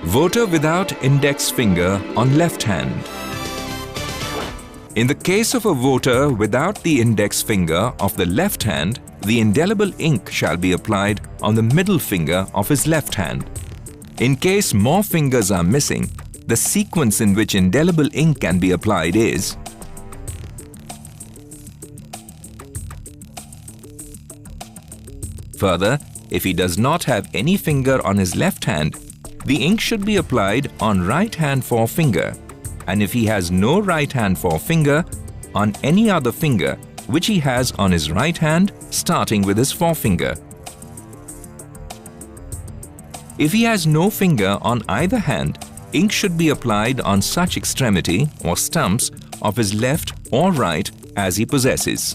Voter without index finger on left hand. In the case of a voter without the index finger of the left hand, the indelible ink shall be applied on the middle finger of his left hand. In case more fingers are missing, the sequence in which indelible ink can be applied is: further, if he does not have any finger on his left hand, the ink should be applied on right hand forefinger, and if he has no right hand forefinger, on any other finger which he has on his right hand, starting with his forefinger. If he has no finger on either hand, ink should be applied on such extremity or stumps of his left or right as he possesses.